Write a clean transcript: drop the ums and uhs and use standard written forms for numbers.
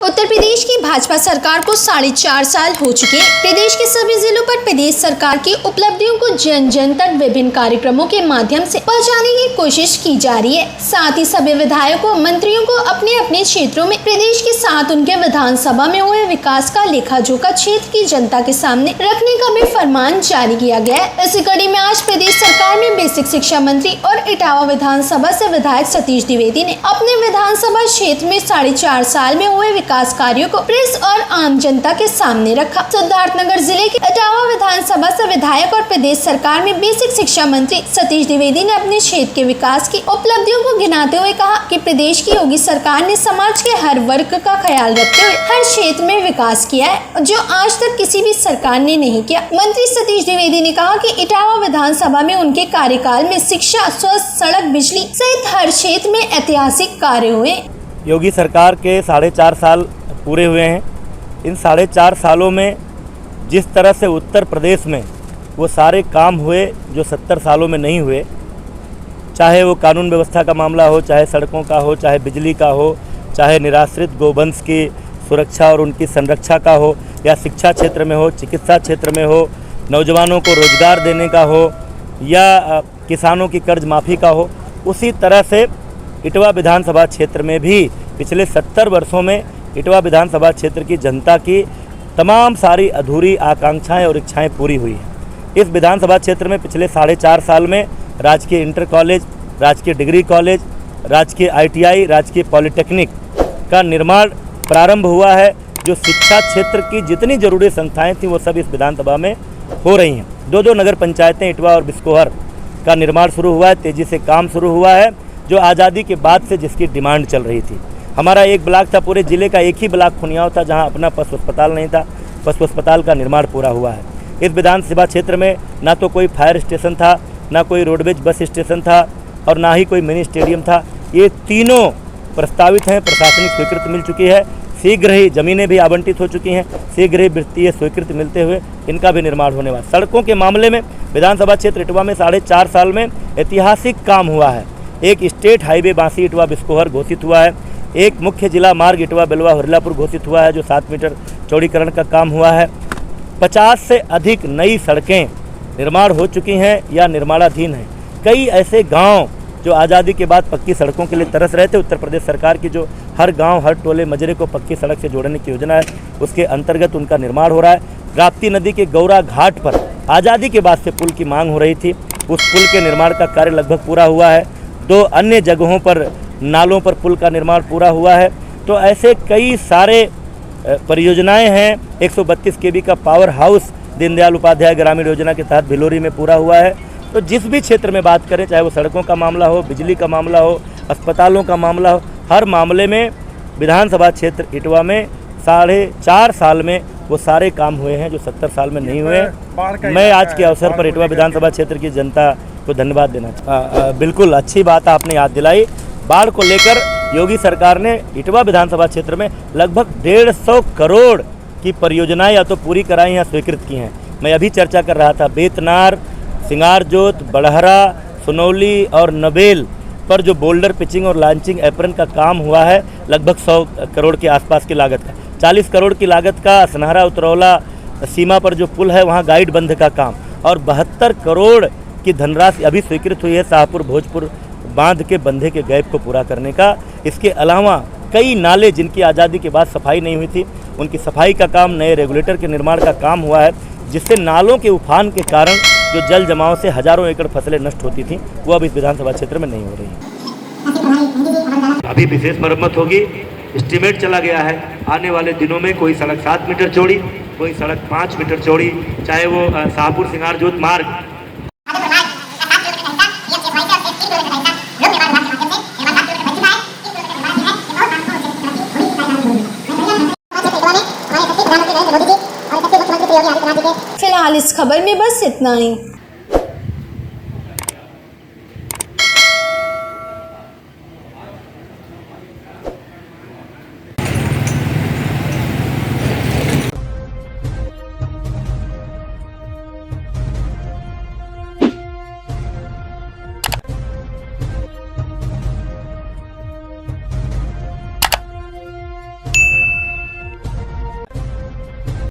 उत्तर प्रदेश की भाजपा सरकार को 4.5 साल हो चुके हैं। प्रदेश के सभी जिलों पर प्रदेश सरकार की उपलब्धियों को जन जन तक विभिन्न कार्यक्रमों के माध्यम से पहुंचाने की कोशिश की जा रही है। साथ ही सभी विधायकों मंत्रियों को अपने अपने क्षेत्रों में प्रदेश के साथ उनके विधानसभा में हुए विकास का लेखा जोखा क्षेत्र की जनता के सामने रखने का भी फरमान जारी किया गया है। इसी कड़ी में आज प्रदेश सरकार में बेसिक शिक्षा मंत्री और इटावा विधानसभा से विधायक सतीश द्विवेदी ने अपने विधानसभा क्षेत्र में 4.5 साल में हुए विकास कार्यों को प्रेस और आम जनता के सामने रखा। सिद्धार्थनगर जिले के इटावा विधानसभा से विधायक और प्रदेश सरकार में बेसिक शिक्षा मंत्री सतीश द्विवेदी ने अपने क्षेत्र के विकास की उपलब्धियों को गिनाते हुए कहा कि प्रदेश की योगी सरकार ने समाज के हर वर्ग का ख्याल रखते हुए हर क्षेत्र में विकास किया है, जो आज तक किसी भी सरकार ने नहीं किया। मंत्री सतीश द्विवेदी ने कहा कि इटावा विधानसभा में उनके कार्यकाल में शिक्षा, स्वास्थ्य, सड़क, बिजली सहित हर क्षेत्र में ऐतिहासिक कार्य हुए। योगी सरकार के 4.5 साल पूरे हुए हैं। इन 4.5 सालों में जिस तरह से उत्तर प्रदेश में वो सारे काम हुए जो 70 सालों में नहीं हुए, चाहे वो कानून व्यवस्था का मामला हो, चाहे सड़कों का हो, चाहे बिजली का हो, चाहे निराश्रित गोवंश की सुरक्षा और उनकी संरक्षा का हो, या शिक्षा क्षेत्र में हो, चिकित्सा क्षेत्र में हो, नौजवानों को रोजगार देने का हो, या किसानों की कर्ज माफ़ी का हो, उसी तरह से इटवा विधानसभा क्षेत्र में भी पिछले 70 वर्षों में इटवा विधानसभा क्षेत्र की जनता की तमाम सारी अधूरी आकांक्षाएं और इच्छाएं पूरी हुई हैं। इस विधानसभा क्षेत्र में पिछले 4.5 साल में राजकीय इंटर कॉलेज, राजकीय डिग्री कॉलेज, राजकीय ITI, राजकीय पॉलिटेक्निक का निर्माण प्रारंभ हुआ है। जो शिक्षा क्षेत्र की जितनी ज़रूरी संस्थाएँ थीं वो सब इस विधानसभा में हो रही हैं। 2 नगर पंचायतें इटवा और बिस्कोहर का निर्माण शुरू हुआ है, तेज़ी से काम शुरू हुआ है, जो आज़ादी के बाद से जिसकी डिमांड चल रही थी। हमारा एक ब्लॉक था, पूरे ज़िले का एक ही ब्लॉक खुनियाव था जहां अपना पशु अस्पताल नहीं था। पशु अस्पताल का निर्माण पूरा हुआ है। इस विधानसभा क्षेत्र में ना तो कोई फायर स्टेशन था, ना कोई रोडवेज बस स्टेशन था, और ना ही कोई मिनी स्टेडियम था। ये तीनों प्रस्तावित हैं, प्रशासनिक स्वीकृति मिल चुकी है। शीघ्र ही ज़मीनें भी आवंटित हो चुकी हैं। शीघ्र ही वित्तीय स्वीकृति मिलते हुए इनका भी निर्माण होने वाला। सड़कों के मामले में विधानसभा क्षेत्र इटवा में 4.5 साल में ऐतिहासिक काम हुआ है। एक स्टेट हाईवे बांसी इटवा बिस्कोहर घोषित हुआ है। एक मुख्य जिला मार्ग इटवा बेलवा हुरलापुर घोषित हुआ है, जो 7 मीटर चौड़ीकरण का काम हुआ है। 50 से अधिक नई सड़कें निर्माण हो चुकी हैं या निर्माणाधीन हैं। कई ऐसे गांव जो आज़ादी के बाद पक्की सड़कों के लिए तरस रहे थे, उत्तर प्रदेश सरकार की जो हर गांव, हर टोले मजरे को पक्की सड़क से जोड़ने की योजना है, उसके अंतर्गत उनका निर्माण हो रहा है। राप्ती नदी के गौरा घाट पर आज़ादी के बाद से पुल की मांग हो रही थी, उस पुल के निर्माण का कार्य लगभग पूरा हुआ है। 2 अन्य जगहों पर नालों पर पुल का निर्माण पूरा हुआ है। तो ऐसे कई सारे परियोजनाएं हैं। 132 kV का पावर हाउस दीनदयाल उपाध्याय ग्रामीण योजना के तहत भिलोरी में पूरा हुआ है। तो जिस भी क्षेत्र में बात करें, चाहे वो सड़कों का मामला हो, बिजली का मामला हो, अस्पतालों का मामला हो, हर मामले में विधानसभा क्षेत्र इटवा में 4.5 साल में वो सारे काम हुए हैं जो 70 साल में नहीं हुए। मैं आज के अवसर पर इटवा विधानसभा क्षेत्र की जनता को धन्यवाद देना चाहता हूँ। बिल्कुल अच्छी बात आपने याद दिलाई। बाढ़ को लेकर योगी सरकार ने इटवा विधानसभा क्षेत्र में लगभग 150 करोड़ की परियोजनाएं या तो पूरी कराई या स्वीकृत की हैं। मैं अभी चर्चा कर रहा था, बेतनार, सिंगारजोत, बड़हरा, सुनौली और नबेल पर जो बोल्डर पिचिंग और लॉन्चिंग एप्रन का काम हुआ है, लगभग 100 करोड़ के आसपास की लागत का। 40 करोड़ की लागत का असनहरा उतरौला सीमा पर जो पुल है वहाँ गाइड बंध का काम, और 72 करोड़ की धनराशि अभी स्वीकृत हुई है शाहपुर भोजपुर बांध के बंधे के गैप को पूरा करने का। इसके अलावा कई नाले जिनकी आज़ादी के बाद सफाई नहीं हुई थी, उनकी सफाई का काम, नए रेगुलेटर के निर्माण का काम हुआ है, जिससे नालों के उफान के कारण जो जल जमाव से हजारों एकड़ फसलें नष्ट होती थीं, वो अब इस विधानसभा क्षेत्र में नहीं हो रही है। अभी विशेष मरम्मत होगी। एस्टीमेट चला गया है आने वाले दिनों में कोई सड़क 7 मीटर चौड़ी, कोई सड़क 5 मीटर चौड़ी, चाहे वो शाहपुर सिंगारजोत मार्ग फिलहाल इस खबर में बस इतना ही।